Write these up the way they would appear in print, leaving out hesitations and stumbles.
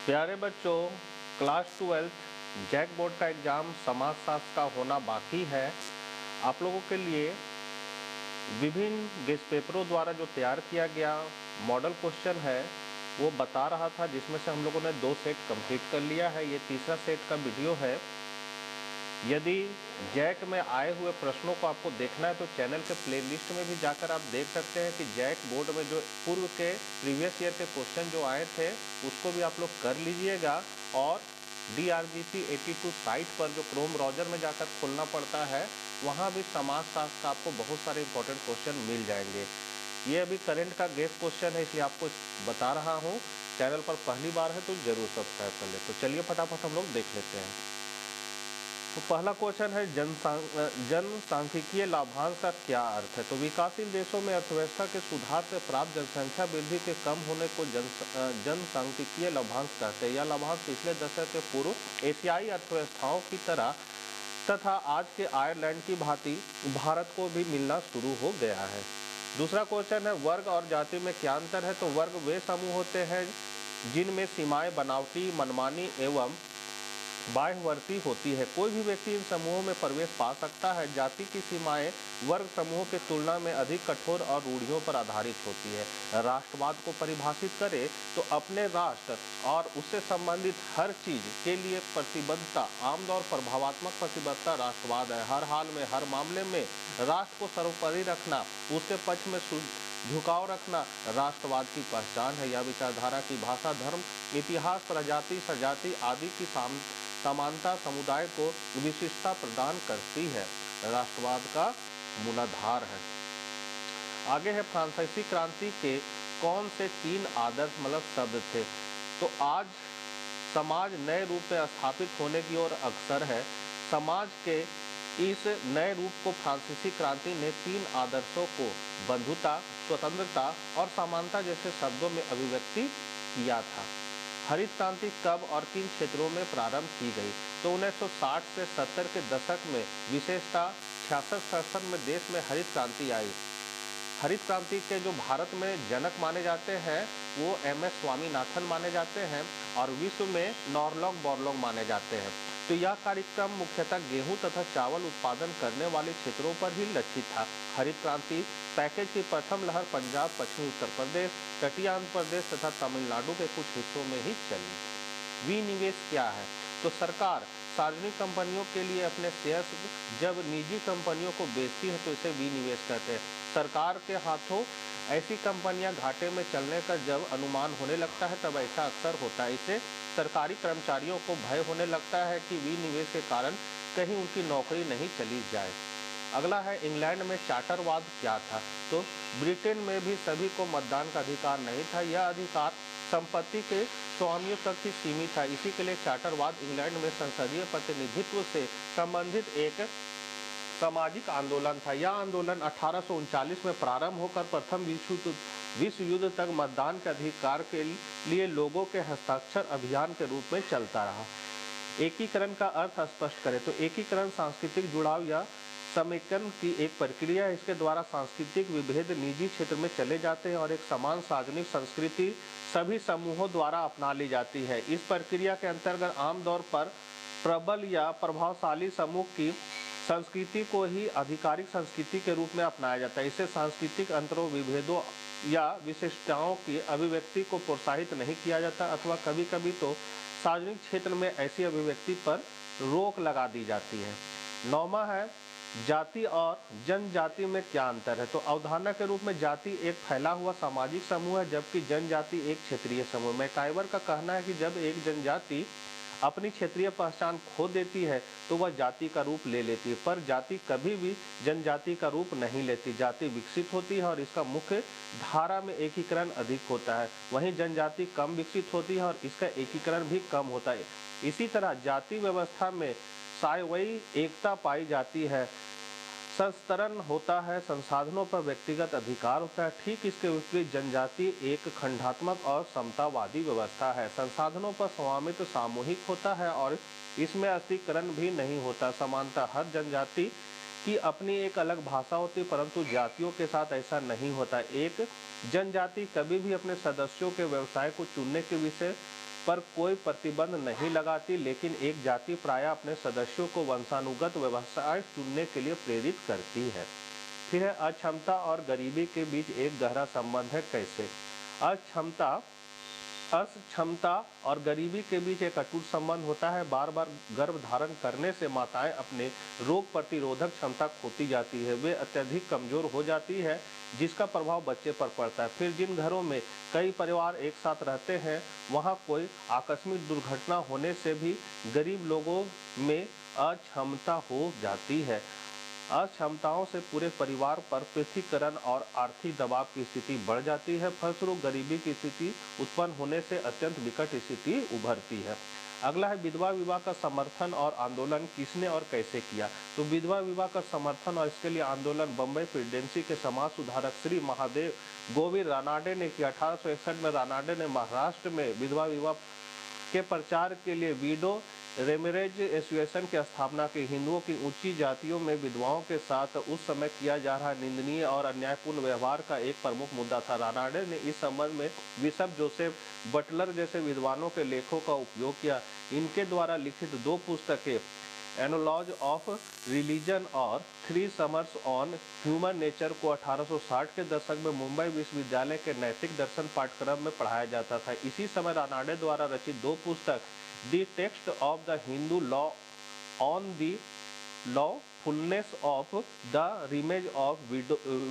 प्यारे बच्चों, class 12 JAC board का एग्ज़ाम समाजशास्त्र का होना बाकी है। आप लोगों के लिए विभिन्न गेस्ट पेपरों द्वारा जो तैयार किया गया मॉडल क्वेश्चन है वो बता रहा था, जिसमें से हम लोगों ने 2 सेट कंप्लीट कर लिया है। ये तीसरा सेट का वीडियो है। यदि जैक में आए हुए प्रश्नों को आपको देखना है तो चैनल के प्लेलिस्ट में भी जाकर आप देख सकते हैं कि जैक बोर्ड में जो पूर्व के प्रीवियस ईयर के क्वेश्चन जो आए थे उसको भी आप लोग कर लीजिएगा। और DRGP 82 साइट पर जो क्रोम ब्राउज़र में जाकर खोलना पड़ता है वहाँ भी समाजशास्त्र का आपको बहुत सारे इंपॉर्टेंट क्वेश्चन मिल जाएंगे। ये अभी करंट का गेस्ट क्वेश्चन है, इसलिए आपको बता रहा हूँ। चैनल पर पहली बार है तो जरूर सब्सक्राइब कर ले। तो चलिए फटाफट हम लोग देख लेते हैं। तो पहला क्वेश्चन है जनसांख्यिकीय लाभांश का क्या अर्थ है। तो विकासशील देशों में अर्थव्यवस्था के सुधार से प्राप्त जनसंख्या वृद्धि के कम होने को जनसांख्यिकीय लाभांश कहते हैं। यह लाभांश पिछले दशक के पूर्व एशियाई अर्थव्यवस्थाओं की तरह तथा आज के आयरलैंड की भांति भारत को भी मिलना शुरू हो गया है। दूसरा क्वेश्चन है वर्ग और जाति में क्या अंतर है। तो वर्ग वे समूह होते हैं जिनमें सीमाएं बनावटी, मनमानी एवं बाह्यवर्ती होती है। कोई भी व्यक्ति इन समूहों में प्रवेश पा सकता है। जाति की सीमाएं वर्ग समूहों की तुलना में अधिक कठोर और रूढ़ियों पर आधारित होती है। राष्ट्रवाद को परिभाषित करें तो अपने राष्ट्र और उससे संबंधित हर चीज के लिए प्रतिबद्धता, आमतौर पर भावात्मक प्रतिबद्धता राष्ट्रवाद है। हर हाल में, हर मामले में राष्ट्र को सर्वोपरि रखना, उसके पक्ष में झुकाव रखना राष्ट्रवाद की पहचान है। यह विचारधारा की भाषा, धर्म, इतिहास, प्रजाति, सजाति आदि की समानता समुदाय को विशिष्टता प्रदान करती है। राष्ट्रवाद का मूलाधार है। आगे है फ्रांसीसी क्रांति के कौन से 3 आदर्श शब्द थे। तो आज समाज नए रूप में स्थापित होने की ओर अग्रसर है। समाज के इस नए रूप को फ्रांसीसी क्रांति ने 3 आदर्शों को बंधुता, स्वतंत्रता और समानता जैसे शब्दों में अभिव्यक्ति किया था। हरित क्रांति कब और किन क्षेत्रों में प्रारंभ की गई। तो 1960 से 70 के दशक में, विशेषतः 66-67 में देश में हरित क्रांति आई। हरित क्रांति के जो भारत में जनक माने जाते हैं वो MS स्वामीनाथन माने जाते हैं और विश्व में नॉरलॉग बोरलॉग माने जाते हैं। तो यह कार्यक्रम मुख्यतः गेहूं तथा चावल उत्पादन करने वाले क्षेत्रों पर ही लक्षित था। हरित क्रांति पैकेज की प्रथम लहर पंजाब, पश्चिमी उत्तर प्रदेश, तटीय आंध्र प्रदेश तथा तमिलनाडु के कुछ हिस्सों में ही चली। विनिवेश क्या है। तो सरकार सार्वजनिक कंपनियों के लिए अपने शेयर्स जब निजी कंपनियों को बेचती है तो इसे विनिवेश कहते हैं। सरकार के हाथों ऐसी कंपनियां घाटे में चलने का जब अनुमान होने लगता है तब ऐसा अक्सर होता है। इसे सरकारी कर्मचारियों को भय होने लगता है कि विनिवेश के कारण कहीं उनकी नौकरी नहीं चली जाए। अगला है इंग्लैंड में चार्टरवाद क्या था। तो ब्रिटेन में भी सभी को मतदान का अधिकार नहीं था। यह अधिकार संपत्ति के स्वामियों तक ही सीमित था। इसी के लिए चार्टरवाद इंग्लैंड में संसदीय प्रतिनिधित्व से संबंधित एक सामाजिक आंदोलन था। यह आंदोलन 1839 में प्रारंभ होकर प्रथम विश्व युद्ध तक मतदान के अधिकार के लिए लोगों के हस्ताक्षर अभियान के रूप में चलता रहा। एकीकरण का अर्थ स्पष्ट करें। तो एकीकरण सांस्कृतिक जुड़ाव या समेकन की एक प्रक्रिया है। इसके द्वारा सांस्कृतिक विभेद निजी क्षेत्र में चले जाते हैं और एक समान सार्वजनिक संस्कृति सभी समूहों द्वारा अपना ली जाती है। इस प्रक्रिया के अंतर्गत आमतौर पर प्रबल या प्रभावशाली समूह की संस्कृति को ही आधिकारिक संस्कृति के रूप में अपनाया जाता है। इससे सांस्कृतिक अंतरों, विभेदों या विशिष्टताओं की अभिव्यक्ति को प्रोत्साहित नहीं किया जाता अथवा कभी कभी तो सार्वजनिक क्षेत्र में ऐसी अभिव्यक्ति पर रोक लगा दी जाती है। 9वां है जाति और जनजाति में क्या अंतर है। तो अवधारणा के रूप में जाति एक फैला हुआ सामाजिक समूह है जबकि जनजाति एक क्षेत्रीय समूह। मैकाइवर का कहना है कि जब एक जनजाति अपनी क्षेत्रीय पहचान खो देती है तो वह जाति का रूप ले लेती है, पर जाति कभी भी जनजाति का रूप नहीं लेती। जाति विकसित होती है और इसका मुख्य धारा में एकीकरण अधिक होता है, वहीं जनजाति कम विकसित होती है और इसका एकीकरण भी कम होता है। इसी तरह जाति व्यवस्था में सायवयी एकता पाई जाती है, संस्तरण होता है, संसाधनों पर व्यक्तिगत अधिकार होता है। ठीक इसके विपरीत जनजाति एक खंडात्मक और समतावादी व्यवस्था है। संसाधनों पर स्वामित्व सामूहिक होता है और इसमें अस्थिकरण भी नहीं होता। समानता, हर जनजाति की अपनी एक अलग भाषा होती है परंतु जातियों के साथ ऐसा नहीं होता। एक जनजाति कभी भी अपने सदस्यों के व्यवसाय को चुनने के विषय पर कोई प्रतिबंध नहीं लगाती, लेकिन एक जाति प्रायः अपने सदस्यों को वंशानुगत व्यवसाय चुनने के लिए प्रेरित करती है। फिर है अक्षमता और गरीबी के बीच एक गहरा संबंध है। कैसे? अक्षमता और गरीबी के बीच एक अटूट संबंध होता है। बार बार गर्भ धारण करने से माताएं अपने रोग प्रतिरोधक क्षमता खोती जाती है, वे अत्यधिक कमजोर हो जाती है, जिसका प्रभाव बच्चे पर पड़ता है। फिर जिन घरों में कई परिवार एक साथ रहते हैं, वहां कोई आकस्मिक दुर्घटना होने से भी गरीब लोगों में अक्षमता हो जाती है। अक्षमताओं से पूरे परिवार पर पृथकीकरण और आर्थिक दबाव की स्थिति बढ़ जाती है। फलस्वरूप गरीबी की स्थिति उत्पन्न होने से अत्यंत विकट स्थिति उभरती है। अगला है विधवा विवाह का समर्थन और आंदोलन किसने और कैसे किया? तो विधवा विवाह का समर्थन और इसके लिए आंदोलन बम्बई प्रेसिडेंसी के समाज सुधारक श्री महादेव गोविंद रानाडे ने किया। 1861 में रानाडे ने महाराष्ट्र में विधवा विवाह के प्रचार के लिए विडो रेमरेज एसोसिएशन की स्थापना की। हिंदुओं की ऊंची जातियों में विधवाओं के साथ उस समय किया जा रहा निंदनीय और अन्यायपूर्ण व्यवहार का एक प्रमुख मुद्दा था। रानाडे ने इस संबंध में बिशप जोसेफ बटलर जैसे विद्वानों के लेखों का उपयोग किया। इनके द्वारा लिखित 2 पुस्तकें एनोलॉज ऑफ रिलीजन और 3 समर्स ऑन ह्यूमन नेचर को 1860 के दशक में मुंबई विश्वविद्यालय के नैतिक दर्शन पाठ्यक्रम में पढ़ाया जाता था। इसी समय रानाडे द्वारा रचित 2 पुस्तक the text of the Hindu law on the lawfulness of the remarriage of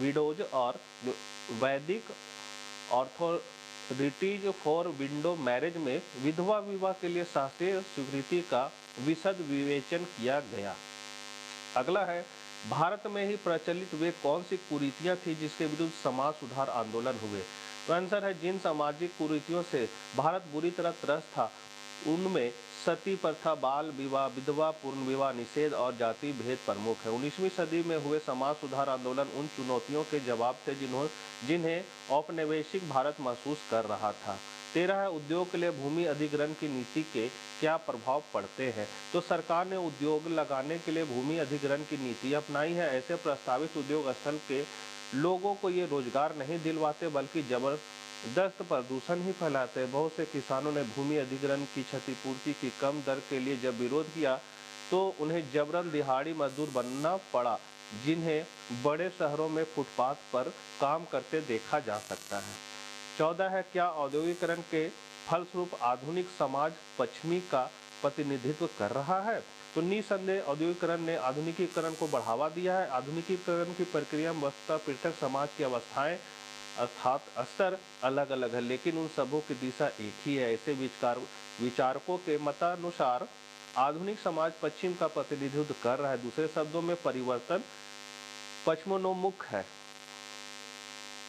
widows और Vedic authorities for window marriage में विधवा विवाह के लिए शास्त्रीय स्वीकृति का विशद विवेचन किया गया। अगला है भारत में ही प्रचलित वे कौन सी कुरीतियां थी जिसके विरुद्ध समाज सुधार आंदोलन हुए? तो आंसर है जिन सामाजिक कुरीतियों से भारत बुरी तरह त्रस्त था उनमें सती प्रथा, बाल विवाह, विधवा पूर्ण विवाह निषेध और जाति भेद प्रमुख है। 19वीं सदी में हुए समाज सुधार आंदोलन उन चुनौतियों के जवाब थे जिन्हें औपनिवेशिक भारत महसूस कर रहा था। 13 है उद्योग के लिए भूमि अधिग्रहण की नीति के क्या प्रभाव पड़ते हैं? तो सरकार ने उद्योग लगाने के लिए भूमि अधिग्रहण की नीति अपनाई है। ऐसे प्रस्तावित उद्योग स्थल के लोगों को ये रोजगार नहीं दिलवाते बल्कि जबरदस्त प्रदूषण ही फैलाते। बहुत से किसानों ने भूमि अधिग्रहण की क्षतिपूर्ति की कम दर के लिए जब विरोध किया तो उन्हें जबरन दिहाड़ी मजदूर बनना पड़ा, जिन्हें बड़े शहरों में फुटपाथ पर काम करते देखा जा सकता है। 14 है क्या औद्योगिकरण के फलस्वरूप आधुनिक समाज पश्चिमी का प्रतिनिधित्व कर रहा है? तो निसंदेह औद्योगिकरण ने आधुनिकीकरण को बढ़ावा दिया है। आधुनिकीकरण की प्रक्रिया में वस्तुतः पृथक समाज की अवस्थाएं अर्थात स्तर अलग अलग है, लेकिन उन सबों की दिशा एक ही है। ऐसे विचारकों के मतानुसार आधुनिक समाज पश्चिम का प्रतिनिधित्व कर रहा है। दूसरे शब्दों में परिवर्तन पश्चिमोन्मुख है।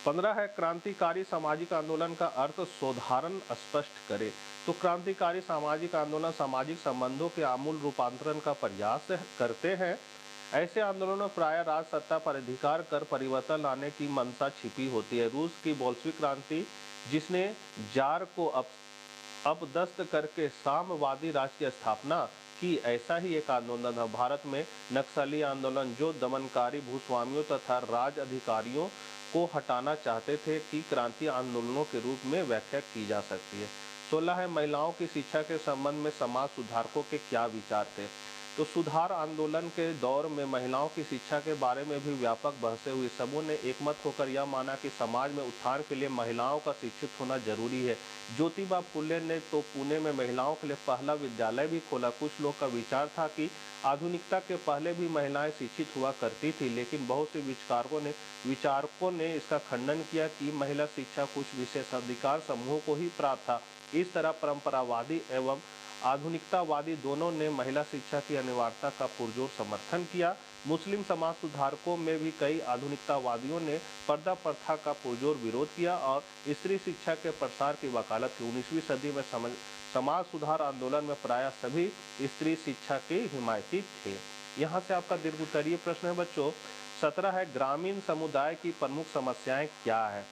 15 है क्रांतिकारी सामाजिक आंदोलन का अर्थ शोधारण स्पष्ट करे। तो क्रांतिकारी सामाजिक आंदोलन सामाजिक संबंधों के आमूल रूपांतरण का प्रयास करते हैं। ऐसे आंदोलनों में प्राय राज सत्ता पर अधिकार कर परिवर्तन लाने की मंशा छिपी होती है। रूस की बोल्शेविक क्रांति जिसने जार को अपदस्थ करके साम्यवादी राष्ट्र की स्थापना की, ऐसा ही एक आंदोलन था। भारत में नक्सली आंदोलन जो दमनकारी भूस्वामियों तथा राज अधिकारियों को हटाना चाहते थे की क्रांति आंदोलनों के रूप में व्याख्या की जा सकती है। 16 है महिलाओं की शिक्षा के संबंध में समाज सुधारकों के क्या विचार थे? तो सुधार आंदोलन के दौर में महिलाओं की शिक्षा के बारे में भी व्यापक बहसें हुई। सबों ने एकमत होकर यह माना कि समाज में उत्थान के लिए महिलाओं का शिक्षित होना जरूरी है। ज्योतिबा फुले ने तो पुणे में महिलाओं के लिए पहला विद्यालय भी खोला। कुछ लोग का विचार था कि आधुनिकता के पहले भी महिलाएं शिक्षित हुआ करती थी, लेकिन बहुत से विचारकों ने इसका खंडन किया कि महिला शिक्षा कुछ विशेषाधिकार समूहों को ही प्राप्त था। इस तरह परंपरावादी एवं आधुनिकतावादी दोनों ने महिला शिक्षा की अनिवार्यता का पुरजोर समर्थन किया। मुस्लिम समाज सुधारकों में भी कई आधुनिकतावादियों ने पर्दा प्रथा का पुरजोर विरोध किया और स्त्री शिक्षा के प्रसार की वकालत की। 19वीं सदी में समाज सुधार आंदोलन में प्राय सभी स्त्री शिक्षा के हिमायती थे। यहाँ से आपका दीर्घ उत्तरीय प्रश्न है बच्चों। 17 है ग्रामीण समुदाय की प्रमुख समस्याएं क्या है?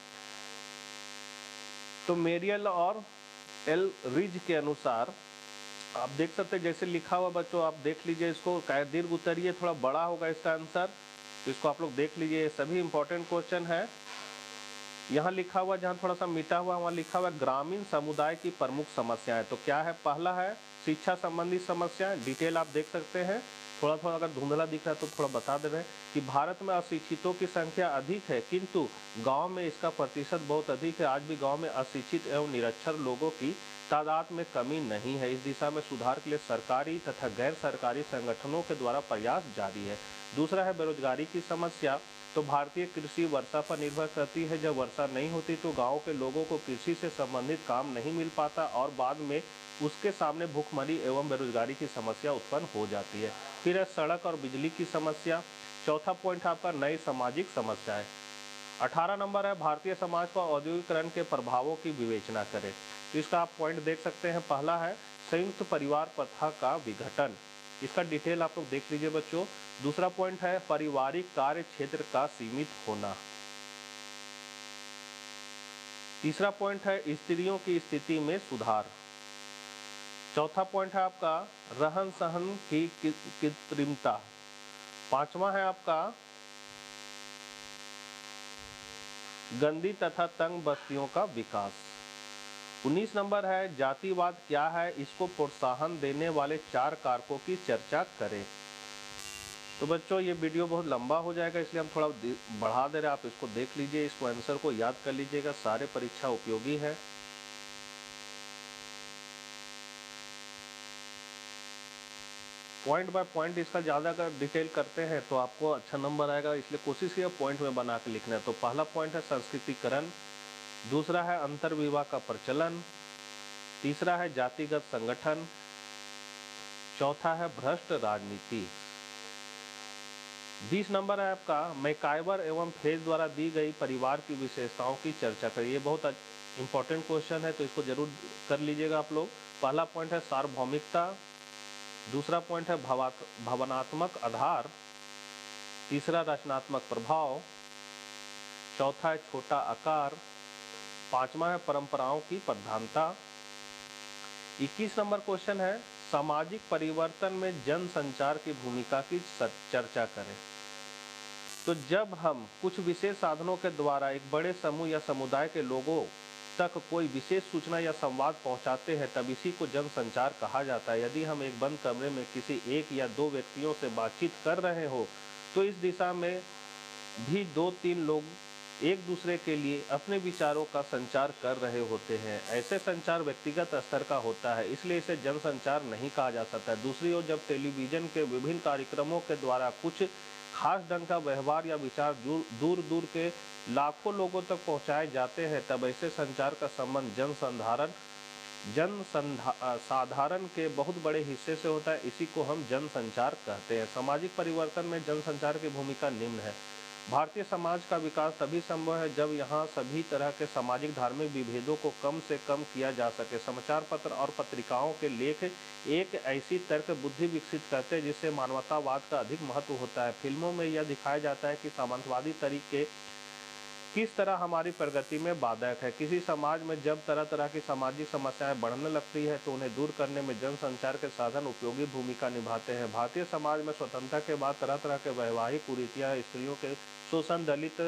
तो मेरियल और एल रिज के अनुसार आप देख सकते हैं जैसे लिखा हुआ बच्चों, आप देख लीजिए इसको। दीर्घ उत्तरीय थोड़ा बड़ा होगा इसका आंसर, तो इसको आप लोग देख लीजिए। सभी इंपॉर्टेंट क्वेश्चन है। यहाँ लिखा हुआ, जहाँ थोड़ा सा मिटा हुआ वहाँ लिखा हुआ ग्रामीण समुदाय की प्रमुख समस्याएं। तो क्या है? पहला है शिक्षा संबंधी समस्याएं। डिटेल आप देख सकते हैं, थोड़ा थोड़ा अगर धुंधला दिख रहा है तो थोड़ा बता दे रहे हैं कि भारत में अशिक्षितों की संख्या अधिक है, किंतु गांव में इसका प्रतिशत बहुत अधिक है। आज भी गांव में अशिक्षित एवं निरक्षर लोगों की तादाद में कमी नहीं है। इस दिशा में सुधार के लिए सरकारी तथा गैर सरकारी संगठनों के द्वारा प्रयास जारी है। दूसरा है बेरोजगारी की समस्या। तो भारतीय कृषि वर्षा पर निर्भर करती है। जब वर्षा नहीं होती तो गांव के लोगों को कृषि से संबंधित काम नहीं मिल पाता और बाद में उसके सामने भूखमरी एवं बेरोजगारी की समस्या उत्पन्न हो जाती है। फिर है सड़क और बिजली की समस्या। चौथा पॉइंट आपका नई सामाजिक समस्याएं। 18 नंबर है भारतीय समाज पर औद्योगिकरण के प्रभावों की विवेचना करें। तो इसका आप पॉइंट देख सकते हैं। पहला है संयुक्त परिवार प्रथा का विघटन। इसका डिटेल आप लोग देख लीजिए बच्चों। दूसरा पॉइंट है पारिवारिक कार्य क्षेत्र का सीमित होना। तीसरा पॉइंट है स्त्रियों की स्थिति में सुधार। चौथा पॉइंट है आपका रहन सहन की कृत्रिमता। पांचवा है आपका गंदी तथा तंग बस्तियों का विकास। 19 नंबर है जातिवाद क्या है, इसको प्रोत्साहन देने वाले 4 कारकों की चर्चा करें। तो बच्चों ये वीडियो बहुत लंबा हो जाएगा, इसलिए हम थोड़ा बढ़ा दे रहे हैं। आप इसको देख लीजिए, इसको आंसर को याद कर लीजिएगा, सारे परीक्षा उपयोगी है। पॉइंट बाय पॉइंट इसका ज़्यादा अगर डिटेल करते हैं तो आपको अच्छा नंबर आएगा, इसलिए कोशिश कीजिए पॉइंट में बना के लिखना है। तो पहला पॉइंट है संस्कृतिकरण। दूसरा है अंतर्विवाह का प्रचलन। तीसरा है जातिगत संगठन। चौथा है भ्रष्ट राजनीति। 20 नंबर है आपका मैकाइवर एवं फेज द्वारा दी गई परिवार की विशेषताओं की चर्चा करिए। ये बहुत इंपॉर्टेंट क्वेश्चन है, तो इसको जरूर कर लीजिएगा आप लोग। पहला पॉइंट है सार्वभौमिकता। दूसरा पॉइंट है भावनात्मक आधार। तीसरा रचनात्मक प्रभाव। चौथा है छोटा आकार। पांचवा है परंपराओं की प्रधानता। 21 नंबर क्वेश्चन है सामाजिक परिवर्तन में जनसंचार की भूमिका की चर्चा करें। तो जब हम कुछ विशेष साधनों के द्वारा एक बड़े समूह या समुदाय के लोगों तक कोई विशेष सूचना या संवाद पहुंचाते हैं, तब इसी को जनसंचार कहा जाता है। यदि हम एक बंद कमरे में किसी 1 या 2 व्यक्तियों से बातचीत कर रहे हो तो इस दिशा में भी 2-3 लोग एक दूसरे के लिए अपने विचारों का संचार कर रहे होते हैं। ऐसे संचार व्यक्तिगत स्तर का होता है, इसलिए इसे जनसंचार नहीं कहा जा सकता। दूसरी ओर जब टेलीविजन के विभिन्न कार्यक्रमों के द्वारा कुछ खास ढंग का व्यवहार या विचार दूर दूर के लाखों लोगों तक पहुंचाए जाते हैं, तब ऐसे संचार का संबंध साधारण के बहुत बड़े हिस्से से होता है। इसी को हम जनसंचार कहते हैं। सामाजिक परिवर्तन में जनसंचार की भूमिका निम्न है। भारतीय समाज का विकास तभी संभव है जब यहाँ सभी तरह के सामाजिक धार्मिक विभेदों को कम से कम किया जा सके। समाचार पत्र और पत्रिकाओं के लेख एक ऐसी तर्क बुद्धि विकसित करते हैं जिससे मानवतावाद का अधिक महत्व होता है। फिल्मों में यह दिखाया जाता है कि सामंतवादी तरीके किस तरह हमारी प्रगति में बाधक है। किसी समाज में जब तरह तरह की सामाजिक समस्याएं बढ़ने लगती है तो उन्हें दूर करने में जनसंचार के साधन उपयोगी भूमिका निभाते हैं। भारतीय समाज में स्वतंत्रता के बाद तरह तरह के वैवाहिक कुरीतियां, स्त्रियों के शोषण, दलित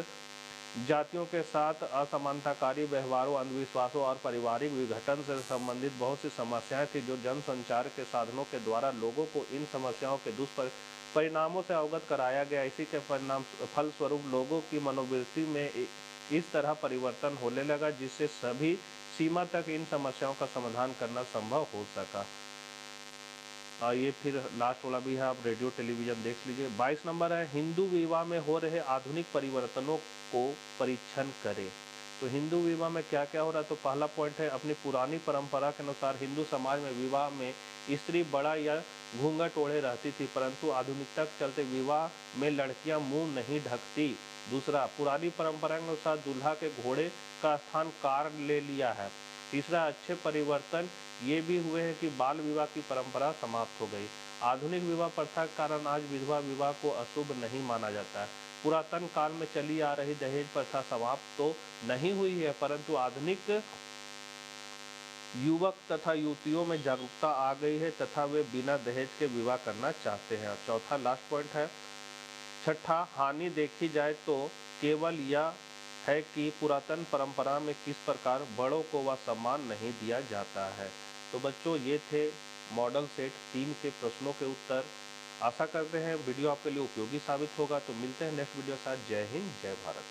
जातियों के साथ असमानताकारी व्यवहारों, अंधविश्वासों और पारिवारिक विघटन से संबंधित बहुत सी समस्याएं थी, जो जनसंचार के साधनों के द्वारा लोगों को इन समस्याओं के दुष्परिणामों से अवगत कराया गया। इसी के फलस्वरूप लोगों की मनोवृत्ति में इस तरह परिवर्तन होने लगा जिससे सभी सीमा तक इन समस्याओं का समाधान करना संभव हो सका। ये फिर लास्ट वाला भी है, आप रेडियो टेलीविजन देख लीजिए। 22 नंबर है हिंदू विवाह में हो रहे आधुनिक परिवर्तनों को परीक्षण करें। तो हिंदू विवाह में क्या क्या हो रहा है? तो पहला पॉइंट है अपनी पुरानी परंपरा के अनुसार हिंदू समाज में विवाह में स्त्री बड़ा या घूंघट ओढ़े रहती थी, परंतु आधुनिकता के चलते विवाह में लड़कियां मुंह नहीं ढकती। दूसरा, पुरानी परंपरा के अनुसार दूल्हा के घोड़े का स्थान कार ले लिया है। तीसरा, अच्छे परिवर्तन ये भी हुए हैं कि बाल विवाह की परंपरा समाप्त हो गई। आधुनिक विवाह प्रथा के कारण आज विधवा विवाह को अशुभ नहीं माना जाता है। पुरातन काल में चली आ रही दहेज प्रथा समाप्त तो नहीं हुई है, परंतु आधुनिक युवक तथा युवतियों में जागरूकता आ गई है तथा वे बिना दहेज के विवाह करना चाहते हैं। चौथा लास्ट पॉइंट है छठा, हानि देखी जाए तो केवल यह है कि पुरातन परंपरा में किस प्रकार बड़ों को वह सम्मान नहीं दिया जाता है। तो बच्चों, ये थे मॉडल सेट 3 के प्रश्नों के उत्तर। आशा करते हैं वीडियो आपके लिए उपयोगी साबित होगा। तो मिलते हैं नेक्स्ट वीडियो के साथ। जय हिंद, जय भारत।